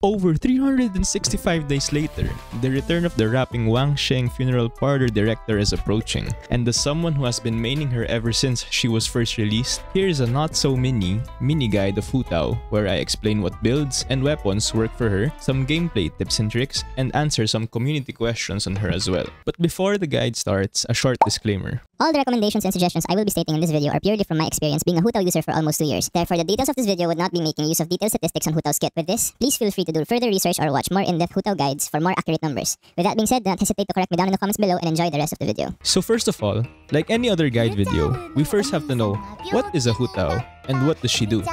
Over 365 days later, the return of the rapping Wangsheng funeral parlor director is approaching, and as someone who has been maining her ever since she was first released, here is a not-so-mini guide of Hu Tao, where I explain what builds and weapons work for her, some gameplay tips and tricks, and answer some community questions on her as well. But before the guide starts, a short disclaimer. All the recommendations and suggestions I will be stating in this video are purely from my experience being a Hu Tao user for almost 2 years. Therefore, the details of this video would not be making use of detailed statistics on Hu Tao's kit. With this, please feel free to do further research or watch more in-depth Hu Tao guides for more accurate numbers. With that being said, do not hesitate to correct me down in the comments below and enjoy the rest of the video. So first of all, like any other guide video, we first have to know what is a Hu Tao and what does she do.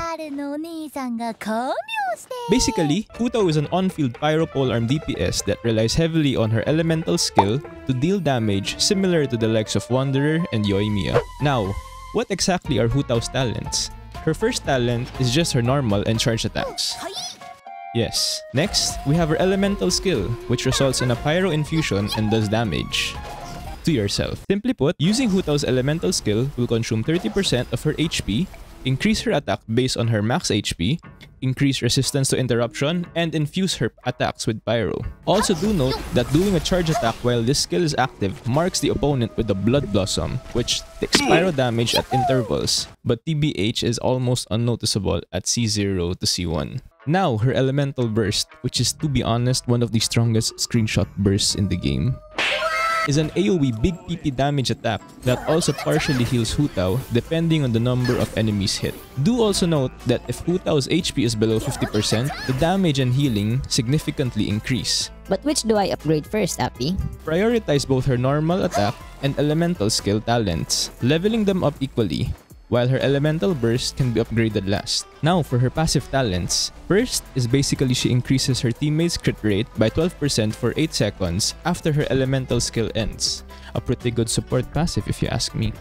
Basically, Hu Tao is an on-field pyro polearm DPS that relies heavily on her elemental skill to deal damage similar to the likes of Wanderer and Yoimiya. Now, what exactly are Hu Tao's talents? Her first talent is just her normal and charge attacks. Yes. Next, we have her elemental skill, which results in a pyro infusion and does damage to yourself. Simply put, using Hu Tao's elemental skill will consume 30% of her HP, increase her attack based on her max HP, increase resistance to interruption, and infuse her attacks with pyro. Also do note that doing a charge attack while this skill is active marks the opponent with the Blood Blossom, which takes pyro damage at intervals, but TBH is almost unnoticeable at C0 to C1. Now, her elemental burst, which is to be honest one of the strongest screenshot bursts in the game, is an AoE big PP damage attack that also partially heals Hu Tao depending on the number of enemies hit. Do also note that if Hu Tao's HP is below 50%, the damage and healing significantly increase. But which do I upgrade first, Appy? Prioritize both her normal attack and elemental skill talents, leveling them up equally, while her elemental burst can be upgraded last. Now for her passive talents. First is basically she increases her teammates' crit rate by 12% for 8 seconds after her elemental skill ends. A pretty good support passive if you ask me.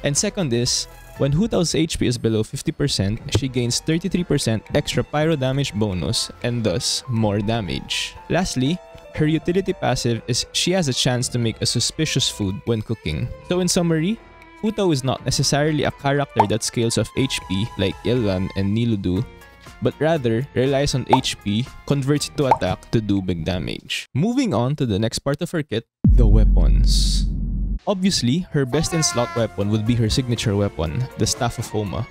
And second is, when Hu Tao's HP is below 50%, she gains 33% extra pyro damage bonus and thus more damage. Lastly, her utility passive is she has a chance to make a suspicious food when cooking. So in summary, Hu Tao is not necessarily a character that scales off HP like Illan and Nilou do, but rather relies on HP, converts it to attack to do big damage. Moving on to the next part of her kit, the weapons. Obviously, her best in slot weapon would be her signature weapon, the Staff of Homa.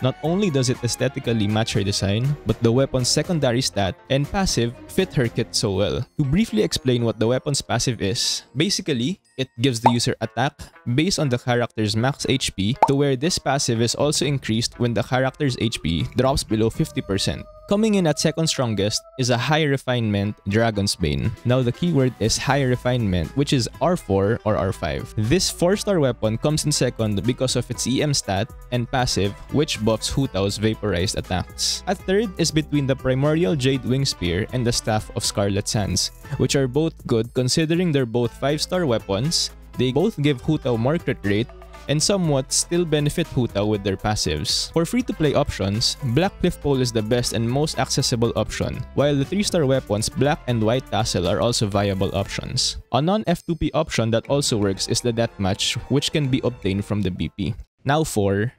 Not only does it aesthetically match her design, but the weapon's secondary stat and passive fit her kit so well. To briefly explain what the weapon's passive is, basically, it gives the user attack based on the character's max HP, to where this passive is also increased when the character's HP drops below 50%. Coming in at second strongest is a High Refinement Dragon's Bane. Now the keyword is High Refinement, which is R4 or R5. This 4-star weapon comes in second because of its EM stat and passive, which buffs Hu Tao's vaporized attacks. At third is between the Primordial Jade Wing Spear and the Staff of Scarlet Sands, which are both good considering they're both 5-star weapons. They both give Hu Tao more crit rate and somewhat still benefit Hu Tao with their passives. For free-to-play options, Black Cliff Pole is the best and most accessible option, while the 3-star weapons Black and White Tassel are also viable options. A non-F2P option that also works is the Deathmatch, which can be obtained from the BP. Now for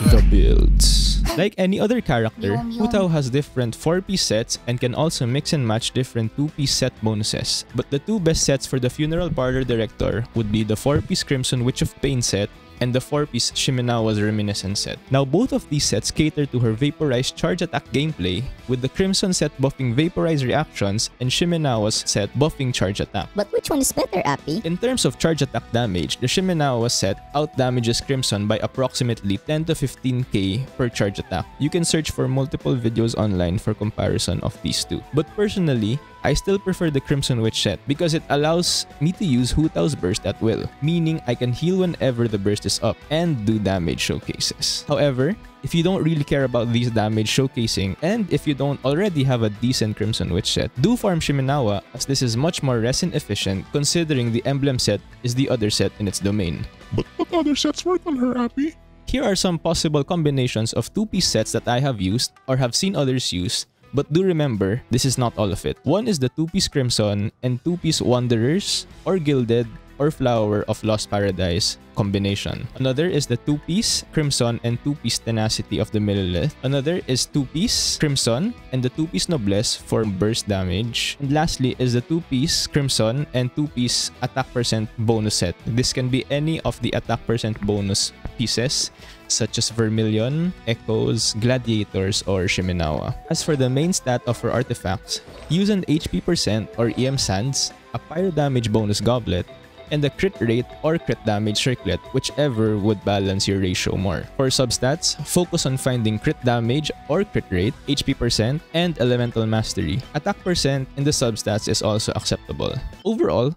the builds. Like any other character, Hu Tao has different 4-piece sets and can also mix and match different 2-piece set bonuses. But the two best sets for the Funeral Parlor Director would be the 4-piece Crimson Witch of Pain set and the 4-piece Shimenawa's Reminiscence set. Now both of these sets cater to her vaporized charge attack gameplay, with the Crimson set buffing vaporized reactions and Shimenawa's set buffing charge attack. But which one is better, Appy? In terms of charge attack damage, the Shimenawa set outdamages Crimson by approximately 10 to 15k per charge attack. You can search for multiple videos online for comparison of these two. But personally, I still prefer the Crimson Witch set because it allows me to use Hu Tao's burst at will, meaning I can heal whenever the burst is up and do damage showcases. However, if you don't really care about these damage showcasing and if you don't already have a decent Crimson Witch set, do farm Shimenawa as this is much more resin efficient considering the emblem set is the other set in its domain. But what other sets work on her, Appy? Here are some possible combinations of 2-piece sets that I have used or have seen others use. But do remember, this is not all of it. One is the 2-piece Crimson and 2-piece Wanderers or Gilded or Flower of Lost Paradise combination. Another is the 2-piece Crimson and 2-piece Tenacity of the Millelith. Another is 2-piece Crimson and the 2-piece Noblesse for burst damage. And lastly is the 2-piece Crimson and 2-piece attack percent bonus set. This can be any of the attack percent bonus pieces such as Vermilion, Echoes, Gladiators, or Shiminawa. As for the main stat of her artifacts, use an HP percent or EM Sands, a pyro damage bonus goblet, and a crit rate or crit damage circlet, whichever would balance your ratio more. For substats, focus on finding crit damage or crit rate, HP percent, and elemental mastery. Attack percent in the substats is also acceptable. Overall,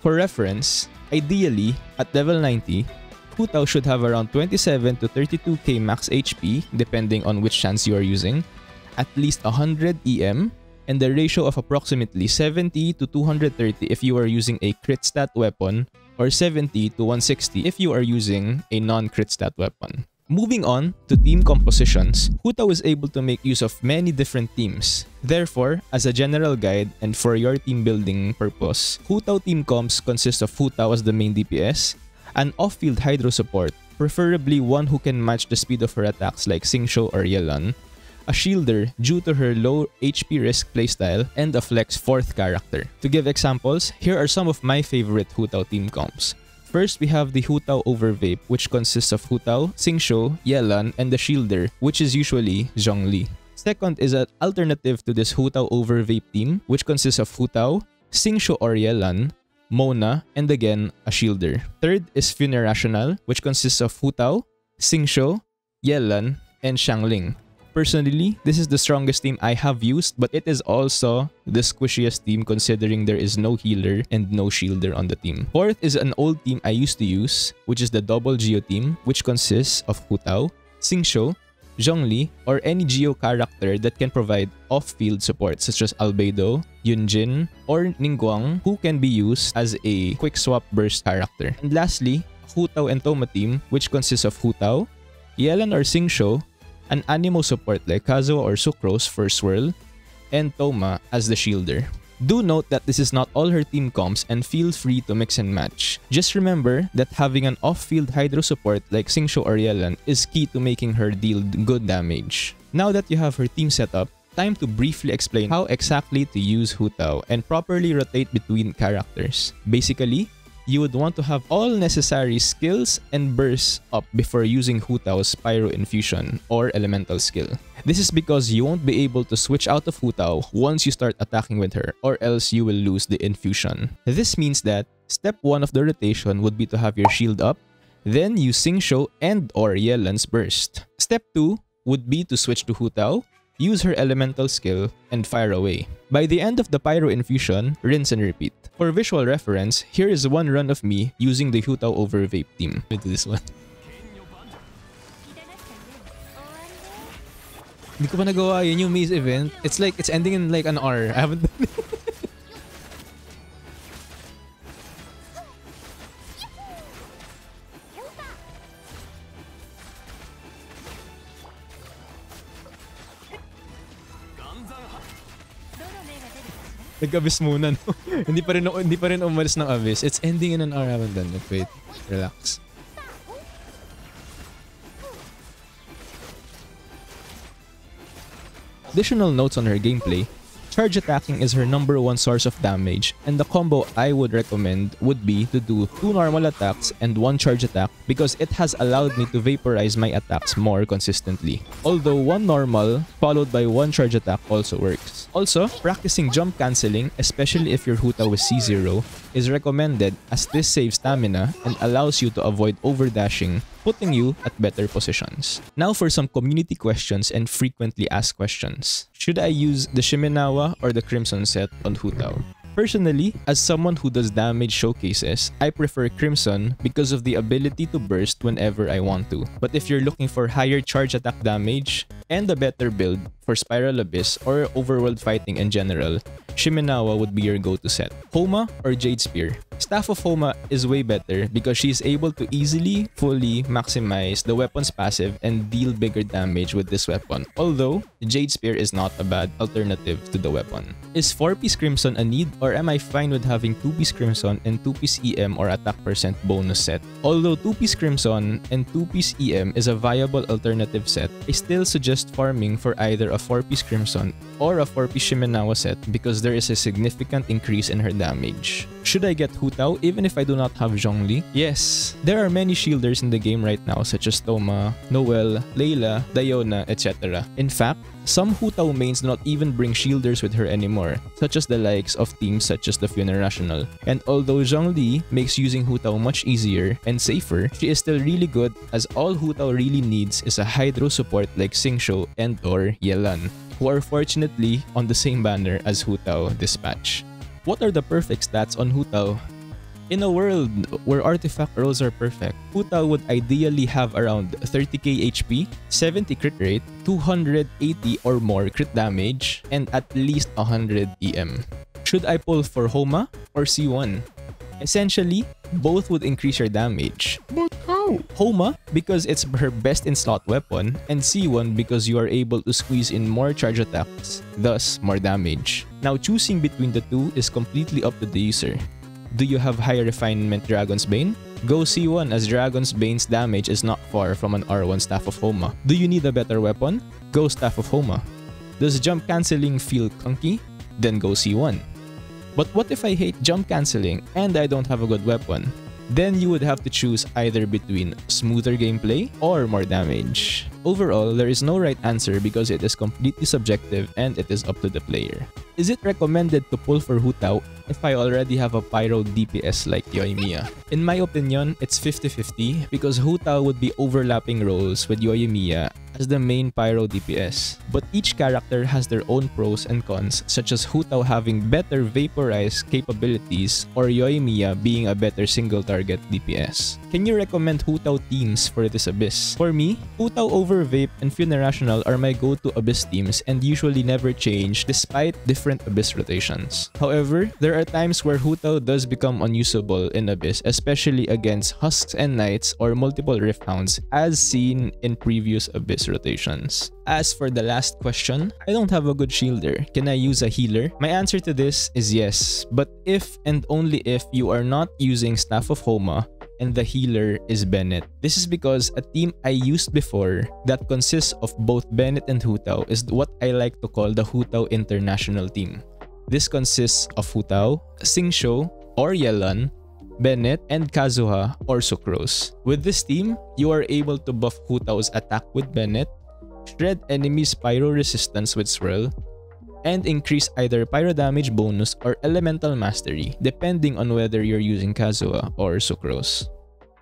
for reference, ideally, at level 90, Hu Tao should have around 27 to 32k max HP depending on which chance you are using, at least 100 EM, and the ratio of approximately 70 to 230 if you are using a crit stat weapon, or 70 to 160 if you are using a non-crit stat weapon. Moving on to team compositions, Hu Tao is able to make use of many different teams. Therefore, as a general guide and for your team building purpose, Hu Tao team comps consist of Hu Tao as the main DPS, an off-field Hydro support, preferably one who can match the speed of her attacks like Xingqiu or Yelan, a shielder due to her low HP risk playstyle, and a flex 4th character. To give examples, here are some of my favorite Hu Tao team comps. First, we have the Hu Tao Overvape, which consists of Hu Tao, Xingqiu, Yelan, and the shielder, which is usually Zhongli. Second is an alternative to this Hu Tao Overvape team, which consists of Hu Tao, Xingqiu or Yelan, Mona, and again, a shielder. Third is Funerational, which consists of Hu Tao, Xingqiu, Yelan, and Xiangling. Personally, this is the strongest team I have used, but it is also the squishiest team considering there is no healer and no shielder on the team. Fourth is an old team I used to use, which is the Double Geo team, which consists of Hu Tao, Xingqiu, Zhongli, or any Geo character that can provide off-field support such as Albedo, Yunjin, or Ningguang, who can be used as a quick swap burst character. And lastly, Hu Tao and Toma team, which consists of Hu Tao, Yelan or Xingqiu, an Animo support like Kazuo or Sucrose for Swirl, and Toma as the shielder. Do note that this is not all her team comps and feel free to mix and match. Just remember that having an off-field Hydro support like Xingqiu or Yelan is key to making her deal good damage. Now that you have her team set up, time to briefly explain how exactly to use Hu Tao and properly rotate between characters. Basically, you would want to have all necessary skills and bursts up before using Hu Tao's Pyro Infusion or Elemental skill. This is because you won't be able to switch out of Hu Tao once you start attacking with her, or else you will lose the infusion. This means that step 1 of the rotation would be to have your shield up, then use Xingqiu and or Yelan's burst. Step 2 would be to switch to Hu Tao, use her elemental skill, and fire away. By the end of the Pyro Infusion, rinse and repeat. For visual reference, here is one run of me using the Hu Tao Overvape team. Let me do this one. Hindi ko pa nagawa yun yung maze event. It's like, it's ending in like an hour. I haven't done it. Nag-abyss muna, no? hindi pa rin umalis ng abyss. It's ending in an hour. I haven't done it. Wait. Relax. Additional notes on her gameplay. Charge attacking is her #1 source of damage, and the combo I would recommend would be to do 2 normal attacks and 1 charge attack because it has allowed me to vaporize my attacks more consistently. Although 1 normal followed by 1 charge attack also works. Also, practicing jump cancelling, especially if your Hu Tao is C0, is recommended as this saves stamina and allows you to avoid overdashing, putting you at better positions. Now for some community questions and frequently asked questions. Should I use the Shiminawa or the Crimson set on Hu Tao? Personally, as someone who does damage showcases, I prefer Crimson because of the ability to burst whenever I want to. But if you're looking for higher charge attack damage and a better build for Spiral Abyss or overworld fighting in general, Shimenawa would be your go-to set. Homa or Jade Spear? Staff of Homa is way better because she's able to easily, fully maximize the weapon's passive and deal bigger damage with this weapon. Although, Jade Spear is not a bad alternative to the weapon. Is 4-piece Crimson a need, or am I fine with having 2-piece Crimson and 2-piece EM or attack percent bonus set? Although 2-piece Crimson and 2-piece EM is a viable alternative set, I still suggest farming for either a 4-piece Crimson or a 4-piece Shimenawa set because there is a significant increase in her damage. Should I get Hu Tao even if I do not have Zhongli? Yes, there are many shielders in the game right now such as Toma, Noelle, Layla, Diona, etc. In fact, some Hu Tao mains do not even bring shielders with her anymore, such as the likes of teams such as the Funerational. And although Zhongli makes using Hu Tao much easier and safer, she is still really good as all Hu Tao really needs is a Hydro support like Xingqiu and or Yelan, who are fortunately on the same banner as Hu Tao Dispatch. What are the perfect stats on Hu Tao? In a world where artifact rolls are perfect, Hu Tao would ideally have around 30k HP, 70 crit rate, 280 or more crit damage, and at least 100 EM. Should I pull for Homa or C1? Essentially, both would increase your damage. But how? Homa because it's her best in slot weapon, and C1 because you are able to squeeze in more charge attacks, thus more damage. Now choosing between the two is completely up to the user. Do you have high refinement Dragon's Bane? Go C1 as Dragon's Bane's damage is not far from an R1 Staff of Homa. Do you need a better weapon? Go Staff of Homa. Does jump cancelling feel clunky? Then go C1. But what if I hate jump cancelling and I don't have a good weapon? Then you would have to choose either between smoother gameplay or more damage. Overall, there is no right answer because it is completely subjective and it is up to the player. Is it recommended to pull for Hu Tao if I already have a pyro DPS like Yoimiya? In my opinion, it's 50-50 because Hu Tao would be overlapping roles with Yoimiya as the main pyro DPS. But each character has their own pros and cons, such as Hu Tao having better vaporize capabilities or Yoimiya being a better single target DPS. Can you recommend Hu Tao teams for this Abyss? For me, Hu Tao over Vape and Funerational are my go-to Abyss teams and usually never change despite different Abyss rotations. However, there are times where Hu Tao does become unusable in Abyss, especially against Husks and Knights or multiple Rift Hounds as seen in previous Abyss rotations. As for the last question, I don't have a good shielder. Can I use a healer? My answer to this is yes, but if and only if you are not using Staff of Homa and the healer is Bennett. This is because a team I used before that consists of both Bennett and Hu Tao is what I like to call the Hu Tao International team. This consists of Hu Tao, Xingqiu or Yelan, Bennett, and Kazuha or Sucrose. With this team, you are able to buff Hu Tao's attack with Bennett, shred enemies' pyro resistance with Swirl, and increase either pyro damage bonus or elemental mastery depending on whether you're using Kazuha or Sucrose.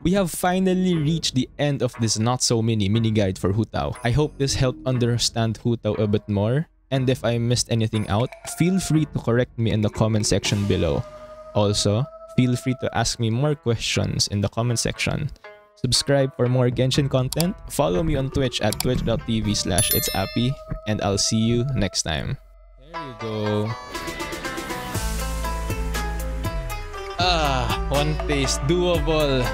We have finally reached the end of this not so mini guide for Hu Tao. I hope this helped understand Hu Tao a bit more, and if I missed anything out, feel free to correct me in the comment section below. Also, feel free to ask me more questions in the comment section. Subscribe for more Genshin content, follow me on Twitch at twitch.tv/itsappy, and I'll see you next time. There you go. One taste. Doable.